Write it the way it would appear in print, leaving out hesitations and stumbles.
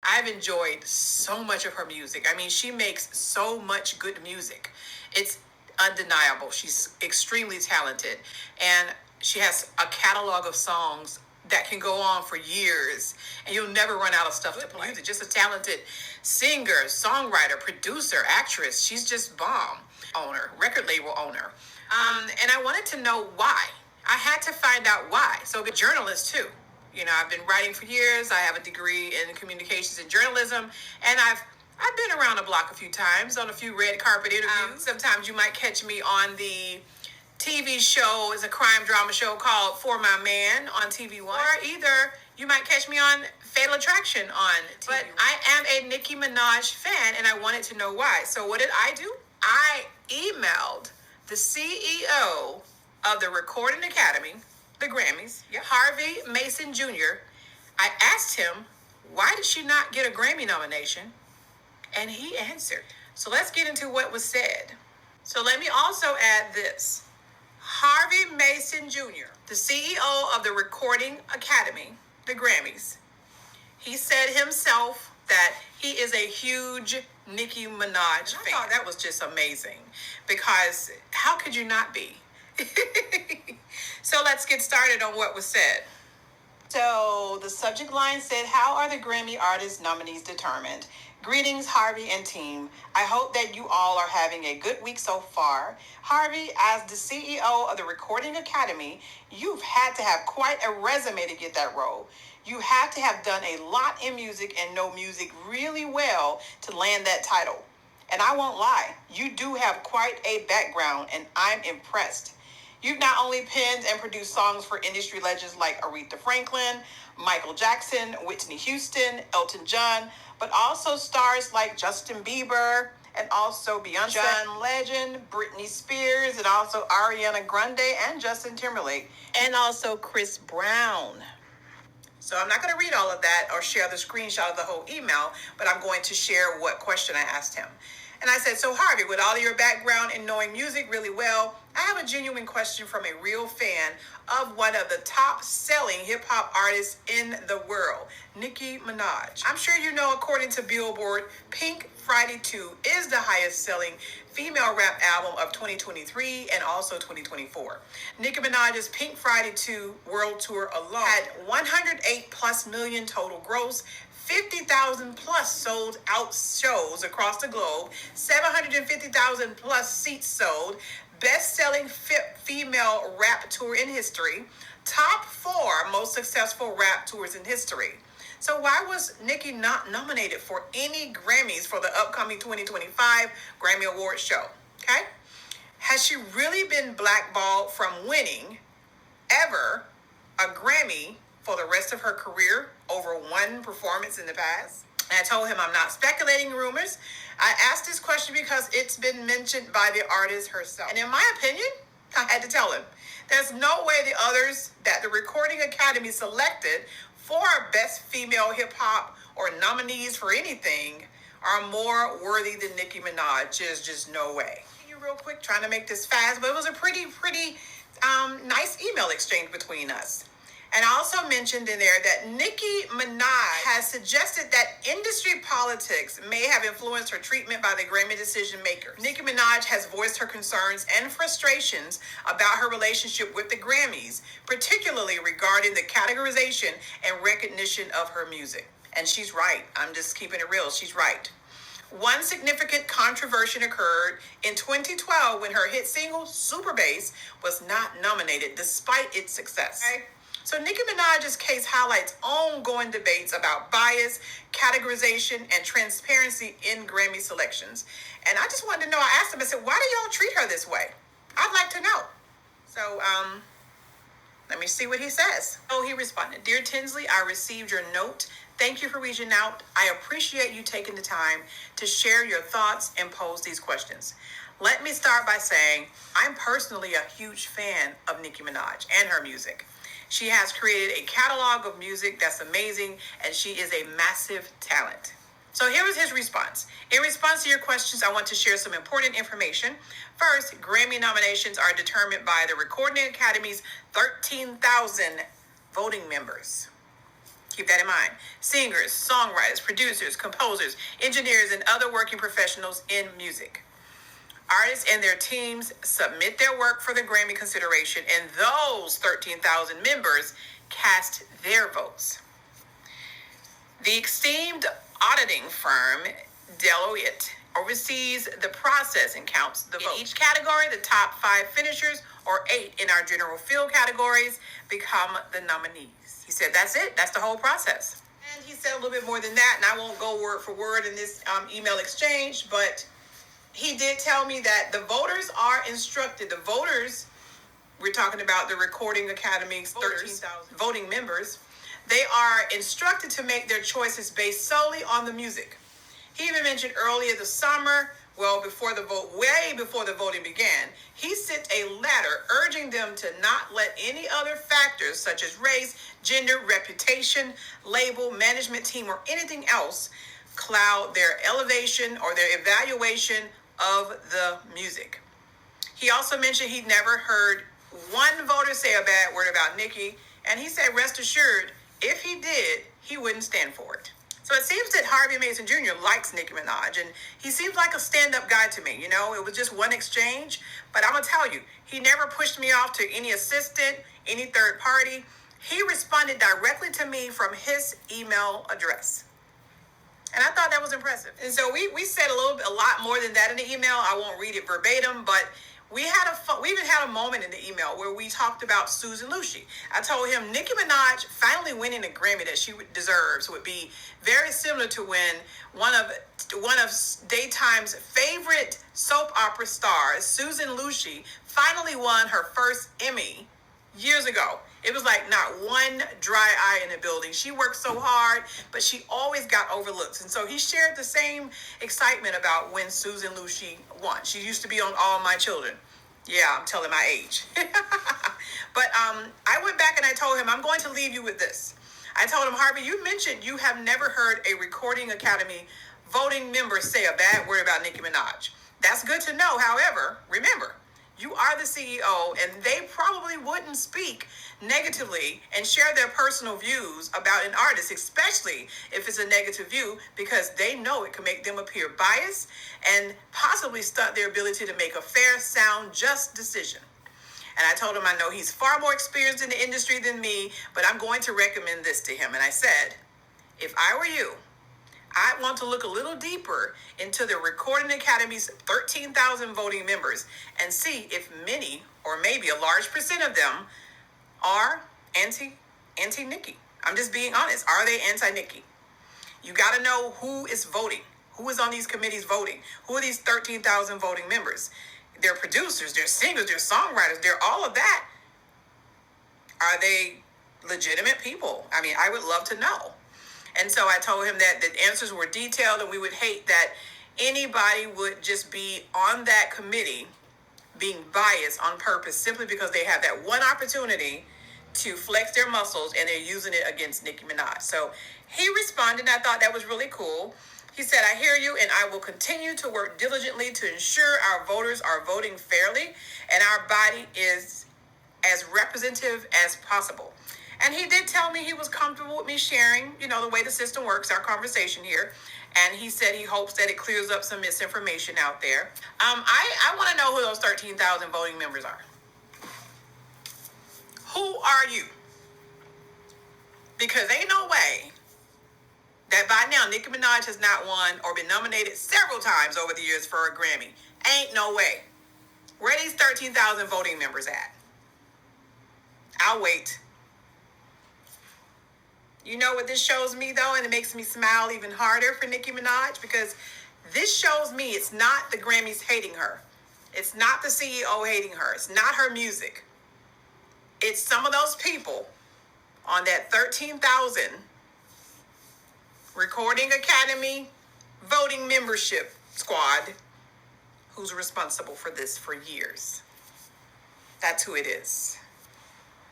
I've enjoyed so much of her music. I mean, she makes so much good music. It's undeniable. She's extremely talented. And she has a catalog of songs that can go on for years, and you'll never run out of stuff to play. Music. Just a talented singer, songwriter, producer, actress. She's just bomb. Owner, record label owner. And I wanted to know why. I had to find out why. So, a journalist too. You know, I've been writing for years. I have a degree in communications and journalism, and I've been around the block a few times on a few red carpet interviews. Sometimes you might catch me on the TV show. It's a crime drama show called For My Man on TV One, or either you might catch me on Fatal Attraction on TV. But I am a Nicki Minaj fan, and I wanted to know why. So what did I do? I emailed the CEO of the Recording Academy, the Grammys, Harvey Mason Jr. I asked him, why did she not get a Grammy nomination? And he answered. So let's get into what was said. So let me also add this. Harvey Mason Jr., the CEO of the Recording Academy, the Grammys, he said himself that he is a huge Nicki Minaj fan. I thought that was just amazing, because how could you not be? So let's get started on what was said. So the subject line said, how are the Grammy Artist nominees determined? Greetings, Harvey and team. I hope that you all are having a good week so far. Harvey, as the CEO of the Recording Academy, you've had to have quite a resume to get that role. You have to have done a lot in music and know music really well to land that title. And I won't lie, you do have quite a background, and I'm impressed. You've not only penned and produced songs for industry legends like Aretha Franklin, Michael Jackson, Whitney Houston, Elton John, but also stars like Justin Bieber, and also Beyonce, John Legend, Britney Spears, and also Ariana Grande and Justin Timberlake, and also Chris Brown. So I'm not going to read all of that or share the screenshot of the whole email, but I'm going to share what question I asked him. And I said, so Harvey, with all of your background in knowing music really well, I have a genuine question from a real fan of one of the top selling hip hop artists in the world, Nicki Minaj. I'm sure you know, according to Billboard, Pink Friday 2 is the highest selling female rap album of 2023 and also 2024. Nicki Minaj's Pink Friday 2 world tour alone had 108 plus million total gross, 50,000 plus sold out shows across the globe, 750,000 plus seats sold, best-selling female rap tour in history, top 4 most successful rap tours in history. So why was Nicki not nominated for any Grammys for the upcoming 2025 Grammy Awards show? Okay? Has she really been blackballed from winning ever a Grammy for the rest of her career over one performance in the past? And I told him I'm not speculating rumors. I asked this question because it's been mentioned by the artist herself. And in my opinion, I had to tell him, there's no way the others that the Recording Academy selected for Best Female Hip Hop or nominees for anything are more worthy than Nicki Minaj. There's just no way. Real quick, trying to make this fast, but it was a pretty nice email exchange between us. And I also mentioned in there that Nicki Minaj has suggested that industry politics may have influenced her treatment by the Grammy decision makers. Nicki Minaj has voiced her concerns and frustrations about her relationship with the Grammys, particularly regarding the categorization and recognition of her music. And she's right. I'm just keeping it real. She's right. One significant controversy occurred in 2012 when her hit single, Super Bass, was not nominated despite its success. Okay? So Nicki Minaj's case highlights ongoing debates about bias, categorization, and transparency in Grammy selections. And I just wanted to know, I asked him, I said, why do y'all treat her this way? I'd like to know. So, let me see what he says. Oh, he responded, Dear Tinsley, I received your note. Thank you for reaching out. I appreciate you taking the time to share your thoughts and pose these questions. Let me start by saying I'm personally a huge fan of Nicki Minaj and her music. She has created a catalog of music that's amazing, and she is a massive talent. So here was his response. In response to your questions, I want to share some important information. First, Grammy nominations are determined by the Recording Academy's 13,000 voting members. Keep that in mind. Singers, songwriters, producers, composers, engineers, and other working professionals in music. Artists and their teams submit their work for the Grammy consideration, and those 13,000 members cast their votes. The esteemed auditing firm Deloitte oversees the process and counts the votes. In each category, the top 5 finishers, or 8 in our general field categories, become the nominees. He said that's it. That's the whole process. And he said a little bit more than that, and I won't go word for word in this email exchange, but he did tell me that the voters are instructed. The voters, we're talking about the Recording Academy's 13,000 voting members, they are instructed to make their choices based solely on the music. He even mentioned earlier this summer, way before the voting began, he sent a letter urging them to not let any other factors such as race, gender, reputation, label, management team, or anything else cloud their elevation or their evaluation of the music. He also mentioned he'd never heard one voter say a bad word about Nicki, and he said, rest assured, if he did, he wouldn't stand for it. So it seems that Harvey Mason Jr. likes Nicki Minaj, and he seems like a stand-up guy to me. You know, it was just one exchange, but I'm going to tell you, he never pushed me off to any assistant, any third party. He responded directly to me from his email address. And I thought that was impressive. And so we said a lot more than that in the email. I won't read it verbatim, but we even had a moment in the email where we talked about Susan Lucci. I told him Nicki Minaj finally winning a Grammy that she deserves would be very similar to when one of daytime's favorite soap opera stars, Susan Lucci, finally won her first Emmy years ago. It was like not one dry eye in the building. She worked so hard, but she always got overlooked. And so he shared the same excitement about when Susan Lucci won. She used to be on All My Children. Yeah, I'm telling my age. But I went back and I told him, I'm going to leave you with this. I told him, Harvey, you mentioned you have never heard a Recording Academy voting member say a bad word about Nicki Minaj. That's good to know. However, remember, you are the CEO, and they probably wouldn't speak negatively and share their personal views about an artist, especially if it's a negative view, because they know it can make them appear biased and possibly stunt their ability to make a fair, sound, just decision. And I told him I know he's far more experienced in the industry than me, but I'm going to recommend this to him. And I said, if I were you, I want to look a little deeper into the Recording Academy's 13,000 voting members and see if many, or maybe a large percent of them, are anti-Nicki. I'm just being honest. Are they anti-Nicki? You got to know who is voting. Who is on these committees voting? Who are these 13,000 voting members? They're producers, they're singers, they're songwriters, they're all of that. Are they legitimate people? I mean, I would love to know. And so I told him that the answers were detailed, and we would hate that anybody would just be on that committee being biased on purpose simply because they have that one opportunity to flex their muscles and they're using it against Nicki Minaj. So he responded, and I thought that was really cool. He said, I hear you, and I will continue to work diligently to ensure our voters are voting fairly and our body is as representative as possible. And he did tell me he was comfortable with me sharing, the way the system works, our conversation here. And he said he hopes that it clears up some misinformation out there. I want to know who those 13,000 voting members are. Who are you? Because ain't no way that by now Nicki Minaj has not won or been nominated several times over the years for a Grammy. Ain't no way. Where are these 13,000 voting members at? I'll wait. You know what this shows me, though, and it makes me smile even harder for Nicki Minaj, because this shows me it's not the Grammys hating her. It's not the CEO hating her. It's not her music. It's some of those people on that 13,000 Recording Academy voting membership squad who's responsible for this for years. That's who it is.